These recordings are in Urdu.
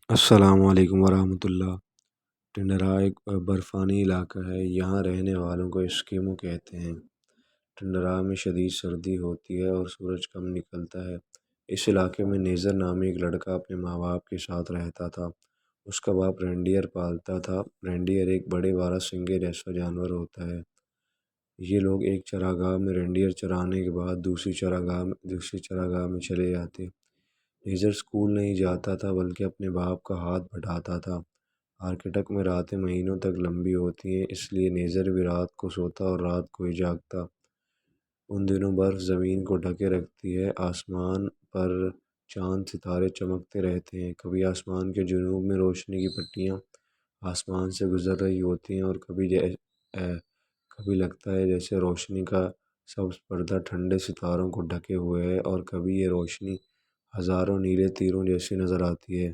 السلام علیکم ورحمۃ اللہ۔ ٹنڈرا ایک برفانی علاقہ ہے، یہاں رہنے والوں کو اسکیمو کہتے ہیں۔ ٹنڈرا میں شدید سردی ہوتی ہے اور سورج کم نکلتا ہے۔ اس علاقے میں نیزر نامی ایک لڑکا اپنے ماں باپ کے ساتھ رہتا تھا۔ اس کا باپ رینڈیئر پالتا تھا۔ رینڈیئر ایک بڑے بارہ سنگے جیسا جانور ہوتا ہے۔ یہ لوگ ایک چراگاہ میں رینڈیئر چرانے کے بعد دوسری چراگاہ میں چلے جاتے۔ نیزر اسکول نہیں جاتا تھا بلکہ اپنے باپ کا ہاتھ بٹاتا تھا۔ آرکٹک میں راتیں مہینوں تک لمبی ہوتی ہیں، اس لیے نیزر بھی رات کو سوتا اور رات کو ہی جاگتا۔ ان دنوں برف زمین کو ڈھکے رکھتی ہے، آسمان پر چاند ستارے چمکتے رہتے ہیں۔ کبھی آسمان کے جنوب میں روشنی کی پٹیاں آسمان سے گزر رہی ہوتی ہیں اور کبھی لگتا ہے جیسے روشنی کا سبز پردہ ٹھنڈے ستاروں کو ڈھکے ہوئے ہے، اور کبھی یہ روشنی ہزاروں نیلے تیروں جیسی نظر آتی ہے۔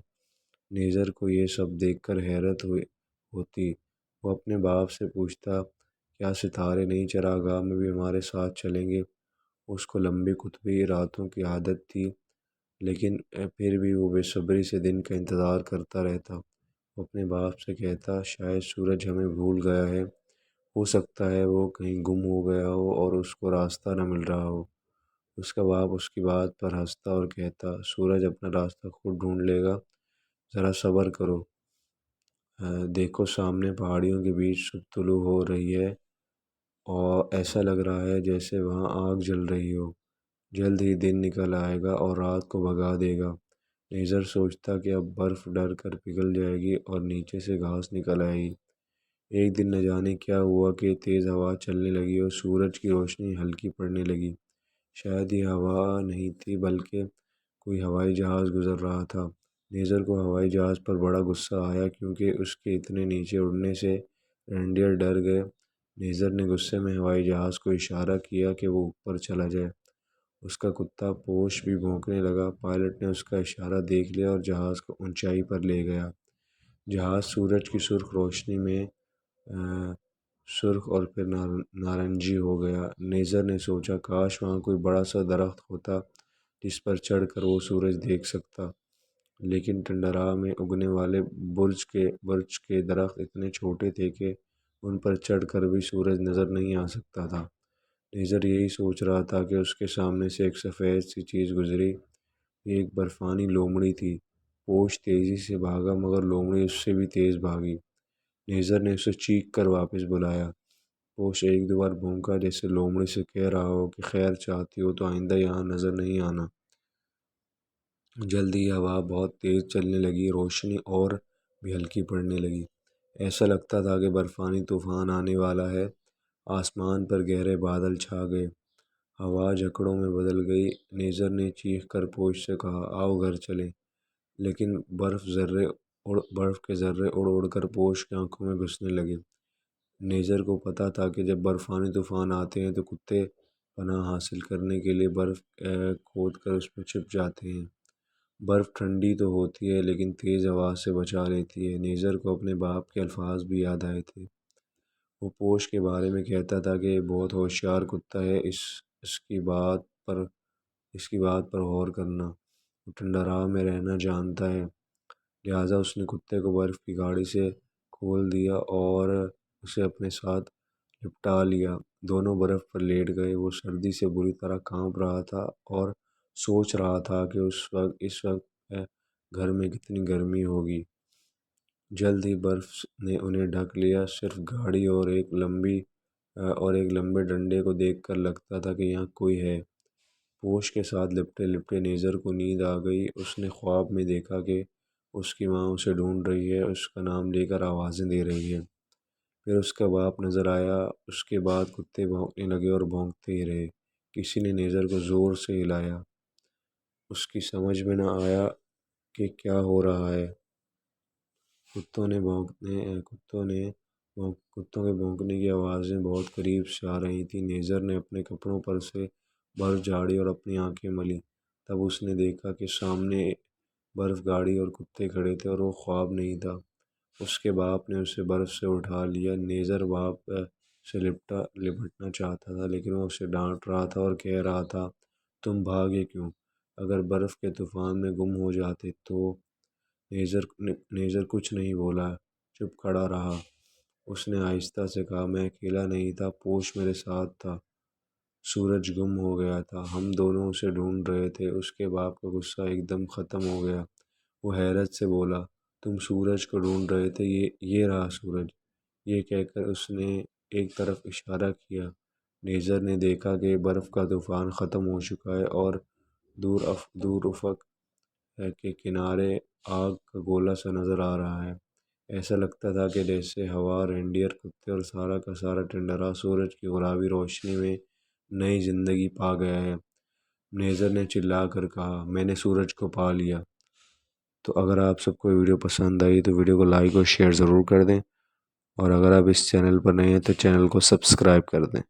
نیزر کو یہ سب دیکھ کر حیرت ہوتی۔ وہ اپنے باپ سے پوچھتا، کیا ستارے نئی چراگاہ میں بھی ہمارے ساتھ چلیں گے؟ اس کو لمبی قطبی راتوں کی عادت تھی، لیکن پھر بھی وہ بے صبری سے دن کا انتظار کرتا رہتا۔ وہ اپنے باپ سے کہتا، شاید سورج ہمیں بھول گیا ہے، ہو سکتا ہے وہ کہیں گم ہو گیا ہو اور اس کو راستہ نہ مل رہا ہو۔ اس کا باپ اس کی بات پر ہنستا اور کہتا، سورج اپنا راستہ خود ڈھونڈ لے گا، ذرا صبر کرو۔ دیکھو سامنے پہاڑیوں کے بیچ صبح طلوع ہو رہی ہے اور ایسا لگ رہا ہے جیسے وہاں آگ جل رہی ہو۔ جلد ہی دن نکل آئے گا اور رات کو بھگا دے گا۔ نیزر سوچتا کہ اب برف ڈر کر پگھل جائے گی اور نیچے سے گھاس نکل آئے گی۔ ایک دن نہ جانے کیا ہوا کہ تیز ہوا چلنے لگی اور سورج کی روشنی ہلکی پڑنے لگی۔ شاید یہ ہوا نہیں تھی بلکہ کوئی ہوائی جہاز گزر رہا تھا۔ نیزر کو ہوائی جہاز پر بڑا غصہ آیا کیونکہ اس کے اتنے نیچے اڑنے سے رینڈیئر ڈر گئے۔ نیزر نے غصے میں ہوائی جہاز کو اشارہ کیا کہ وہ اوپر چلا جائے۔ اس کا کتا پوش بھی بھونکنے لگا۔ پائلٹ نے اس کا اشارہ دیکھ لیا اور جہاز کو اونچائی پر لے گیا۔ جہاز سورج کی سرخ روشنی میں سرخ اور پھر نارنجی ہو گیا۔ نیزر نے سوچا، کاش وہاں کوئی بڑا سا درخت ہوتا جس پر چڑھ کر وہ سورج دیکھ سکتا، لیکن ٹنڈرا میں اگنے والے برچ کے درخت اتنے چھوٹے تھے کہ ان پر چڑھ کر بھی سورج نظر نہیں آ سکتا تھا۔ نیزر یہی سوچ رہا تھا کہ اس کے سامنے سے ایک سفید سی چیز گزری۔ یہ ایک برفانی لومڑی تھی۔ پوش تیزی سے بھاگا مگر لومڑی اس سے بھی تیز بھاگی۔ نیزر نے اسے چیخ کر واپس بلایا۔ پوش ایک دو بار بھونکا جیسے لومڑی سے کہہ رہا ہو کہ خیر چاہتی ہو تو آئندہ یہاں نظر نہیں آنا۔ جلد ہی ہوا بہت تیز چلنے لگی، روشنی اور بھی ہلکی پڑنے لگی۔ ایسا لگتا تھا کہ برفانی طوفان آنے والا ہے۔ آسمان پر گہرے بادل چھا گئے، ہوا جھکڑوں میں بدل گئی۔ نیزر نے چیخ کر پوش سے کہا، آؤ گھر چلیں، لیکن برف کے ذرے اڑ اڑ کر پوش کی آنکھوں میں گھسنے لگے۔ نیزر کو پتہ تھا کہ جب برفانی طوفان آتے ہیں تو کتے پناہ حاصل کرنے کے لیے برف کھود کر اس میں چھپ جاتے ہیں۔ برف ٹھنڈی تو ہوتی ہے لیکن تیز ہوا سے بچا لیتی ہے۔ نیزر کو اپنے باپ کے الفاظ بھی یاد آئے تھے۔ وہ پوش کے بارے میں کہتا تھا کہ یہ بہت ہوشیار کتا ہے، اس کی بات پر غور کرنا۔ وہ ٹنڈرا میں رہنا جانتا ہے۔ لہٰذا اس نے کتے کو برف کی گاڑی سے کھول دیا اور اسے اپنے ساتھ لپٹا لیا۔ دونوں برف پر لیٹ گئے۔ وہ سردی سے بری طرح کانپ رہا تھا اور سوچ رہا تھا کہ اس وقت گھر میں کتنی گرمی ہوگی۔ جلد ہی برف نے انہیں ڈھک لیا۔ صرف گاڑی اور ایک لمبے ڈنڈے کو دیکھ کر لگتا تھا کہ یہاں کوئی ہے۔ پوش کے ساتھ لپٹے لپٹے نیزر کو نیند آ گئی۔ اس نے خواب میں دیکھا کہ اس کی ماں اسے ڈھونڈ رہی ہے، اس کا نام لے کر آوازیں دے رہی ہے۔ پھر اس کا باپ نظر آیا۔ اس کے بعد کتے بھونکنے لگے اور بھونکتے ہی رہے۔ کسی نے نیزر کو زور سے ہلایا۔ اس کی سمجھ میں نہ آیا کہ کیا ہو رہا ہے۔ کتوں کے بھونکنے کی آوازیں بہت قریب سے آ رہی تھیں۔ نیزر نے اپنے کپڑوں پر سے برف جھاڑی اور اپنی آنکھیں ملی۔ تب اس نے دیکھا کہ سامنے برف گاڑی اور کتے کھڑے تھے اور وہ خواب نہیں تھا۔ اس کے باپ نے اسے برف سے اٹھا لیا۔ نیزر باپ سے لپٹنا چاہتا تھا لیکن وہ اسے ڈانٹ رہا تھا اور کہہ رہا تھا، تم بھاگے کیوں؟ اگر برف کے طوفان میں گم ہو جاتے تو؟ نیزر کچھ نہیں بولا، چپ کھڑا رہا۔ اس نے آہستہ سے کہا، میں اکیلا نہیں تھا، پوش میرے ساتھ تھا۔ سورج گم ہو گیا تھا، ہم دونوں اسے ڈھونڈ رہے تھے۔ اس کے باپ کا غصہ ایک دم ختم ہو گیا۔ وہ حیرت سے بولا، تم سورج کو ڈھونڈ رہے تھے؟ یہ رہا سورج۔ یہ کہہ کر اس نے ایک طرف اشارہ کیا۔ نیزر نے دیکھا کہ برف کا طوفان ختم ہو چکا ہے اور دور افق کے کنارے آگ کا گولا سا نظر آ رہا ہے۔ ایسا لگتا تھا کہ جیسے ہوا، رینڈیئر، کتے اور سارا کا سارا ٹنڈرا سورج کی گلابی روشنی میں نئی زندگی پا گیا ہے۔ نیزر نے چلا کر کہا، میں نے سورج کو پا لیا۔ تو اگر آپ سب کو ویڈیو پسند آئی تو ویڈیو کو لائک اور شیئر ضرور کر دیں، اور اگر آپ اس چینل پر نئے ہیں تو چینل کو سبسکرائب کر دیں۔